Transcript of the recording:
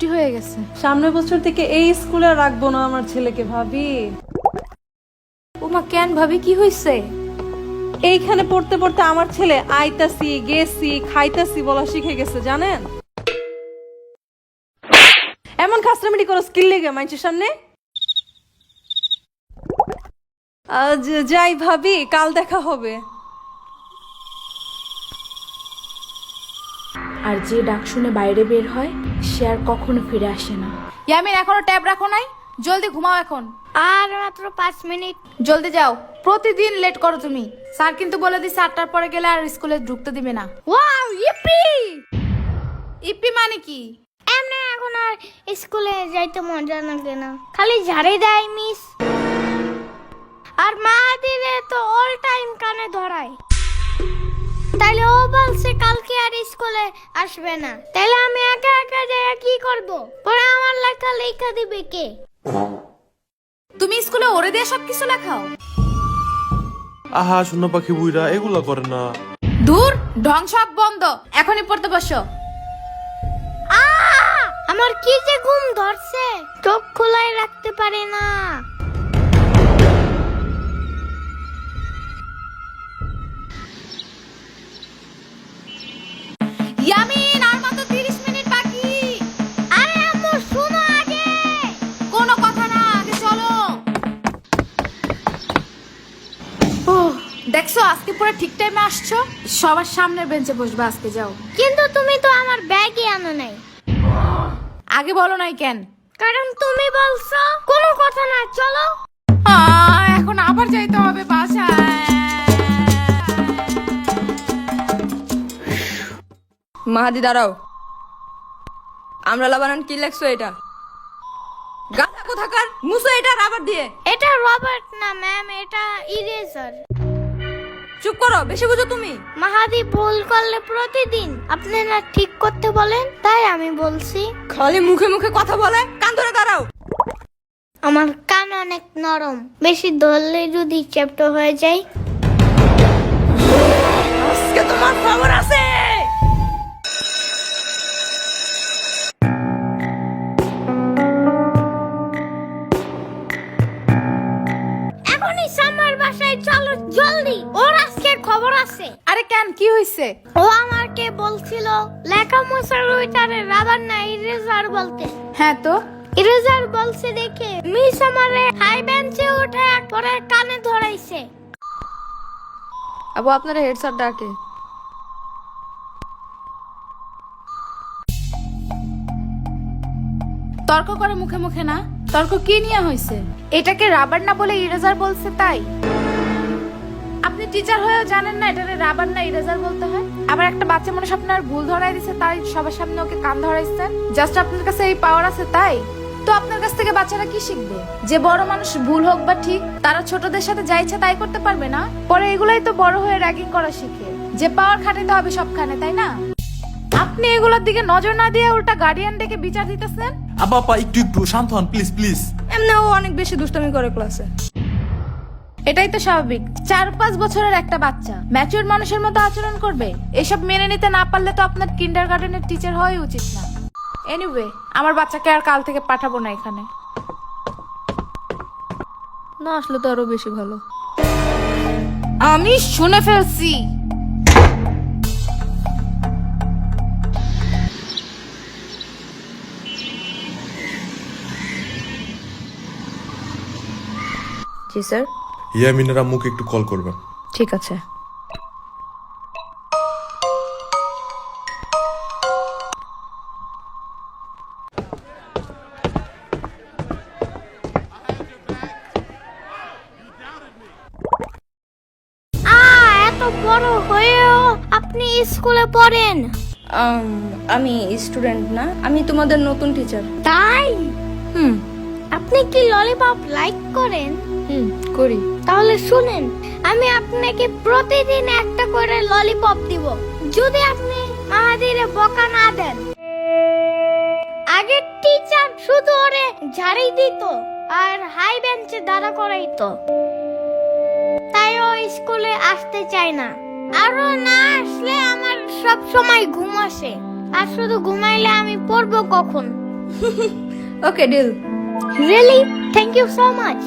ছুটি হয়ে গেছে। সামনের বছর থেকে এই স্কুলে রাখবো না আমার ছেলেকে ভাবি। ওমা কেন ভাবি, কি হয়েছে? এইখানে পড়তে পড়তে আমার ছেলে আইতাছি গেছি খাইতাছি বলা শিখে গেছে জানেন। এমন খাসরামিটি করো স্কিল লেগে মানুষের সামনে। যাই ভাবি, কাল দেখা হবে। আর যে ডাক শুনে বাইরে বের হয় সে আর কখনো ফিরে আসে না। ইয়ামিন, এখনো ট্যাব রাখো নাই? জলদি ঘুমাও এখন। আর মাত্র 5 মিনিট। জলদি যাও, প্রতিদিন লেট করো তুমি। স্যার কিন্তু বলে দিছে 8টার পরে গেলে আর স্কুলে ঢুকতে দিবে না। Wow, E P! ইপি মানে কি? এমনি এখন আর স্কুলে যাইতে মজা লাগে না, খালি ঝাড়ে দেয় মিস। আর মা দিলে তো অল টাইম কানে ধরায়। তাইলে ও বলছে কালকে আর স্কুলে আসবে না, তাইলে আমি একা একা যাই কি করব? পরে আমার লেখা দিবে কে? তুমি স্কুলে ওরে দিয়ে সবকিছু লেখাও? আহা শূন্য পাখি বুইরা এগুলা করে না। দূর, ঢং সব বন্ধ, এখনই পড়তে বসো। আমার কি যে ঘুম ধরছে, চোখ খোলাই রাখতে পারি না। ইয়ামিন, আর মাত্র 30 মিনিট বাকি। আরে আম্মু শোনো আগে। কোনো কথা না, আগে চলো। দেখছো আজকে পুরো ঠিক টাইমে আসছো। সবার সামনের বেঞ্চে বসবে আজকে, যাও। কিন্তু তুমি তো আমার ব্যাগই আনো নাই। আগে বলো নাই কেন? কারণ তুমি বলছো। কোনো কথা না, চলো। এখন আবার যাইতে হবে বাসায়। মাহাদি দাঁড়াও, আমরা লাবানান কি লেখছো এটা? গাধা কোথাকার, মুছো এটা রাবার দিয়ে। এটা রবার্ট না ম্যাম, এটা ইরেজার। চুপ করো, বেশি বুঝো তুমি। মাহাদি ভুল করলে প্রতিদিন আপনারা ঠিক করতে বলেন, তাই আমি বলছি। খালি মুখে মুখে কথা বলে, কান ধরে দাঁড়াও। আমার কান অনেক নরম, বেশি ধরলে যদি চ্যাপ্টা হয়ে যায়। আজকে তোমার খবর আছে। এখনই সামার বাসায় চলো জলদি, ওর আজকে খবর আছে। আরে কেন, কি হয়েছে? ও আমাকে বলছিল লেখা মোছার ওইটারে রাবার না ইরেজার বলতে। হ্যাঁ তো, ইরেজার বলছে দেখে মিস আমারে হাই বেঞ্চে উঠে পরে কানে ধরাইছে। আবু আপনারা হেড স্যার ডাকে। তর্ক করে মুখে মুখে না। তর্ক কি নিয়ে হয়েছে? এটাকে রাবার না বলে ইরেজার বলছে তাই? আপনি টিচার হয়েও জানেন না এটাকে রাবার না ইরেজার বলতে হয়? আবার একটা বাচ্চা মানুষ আপনার ভুল ধরাই দিছে, তাই সবার সামনে ওকে কান ধরাইছেন। জাস্ট আপনার কাছে এই পাওয়ার আছে তাই? তো আপনার কাছ থেকে বাচ্চারা কি শিখবে? যে বড় মানুষ ভুল হোক বা ঠিক, তারা ছোটদের সাথে যা ইচ্ছা তাই করতে পারবে না? পরে এগুলাই তো বড় হয়ে র্যাগিং করা শিখে, যে পাওয়ার খাটাতে হবে সবখানে, তাই না? আপনি এগুলোর দিকে নজর না দিয়ে উল্টা গার্ডিয়ান ডেকে বিচার দিতেছেন। আব্বা আপা একটু একটু শান্ত হন প্লিজ প্লিজ। এমনি ও অনেক বেশি দুষ্টামি করে ক্লাসে। এটাই তো স্বাভাবিক। 4-5 বছরের একটা বাচ্চা ম্যাচিউর মানুষের মতো আচরণ করবে। এসব মেনে নিতে না পারলে তো আপনার কিন্ডারগার্টেনের টিচার হওয়াই উচিত না। এনিওয়ে, আমার বাচ্চাকে আর কাল থেকে পাঠাবো না এখানে। না আসলে তো আরো বেশি ভালো। আমি শুনে ফেলছি। জি স্যার। ইয়ামিনের আম্মুকে একটু কল করবেন। ঠিক আছে। এত বড় হয়েও আপনি স্কুলে পড়েন? আমি স্টুডেন্ট না, আমি তোমাদের নতুন টিচার। তাই? হুম আপনি কি ললিপপ লাইক করেন? হুম করি। তাহলে শুনেন, আমি আপনাকে প্রতিদিন একটা করে ললিপপ দিব যদি আপনি মাহাদিরে বকা না দেন। আগের টিচার শুধু ওরে ঝাড়ি দিত আর হাই বেঞ্চে দাঁড়া করাইতো, তাই ও স্কুলে আসতে চায় না। আরো না আসলে আমার সব সময় ঘুম আসে, আর শুধু ঘুমাইলে আমি পড়বো কখন? Okay deal. Really? Thank you so much.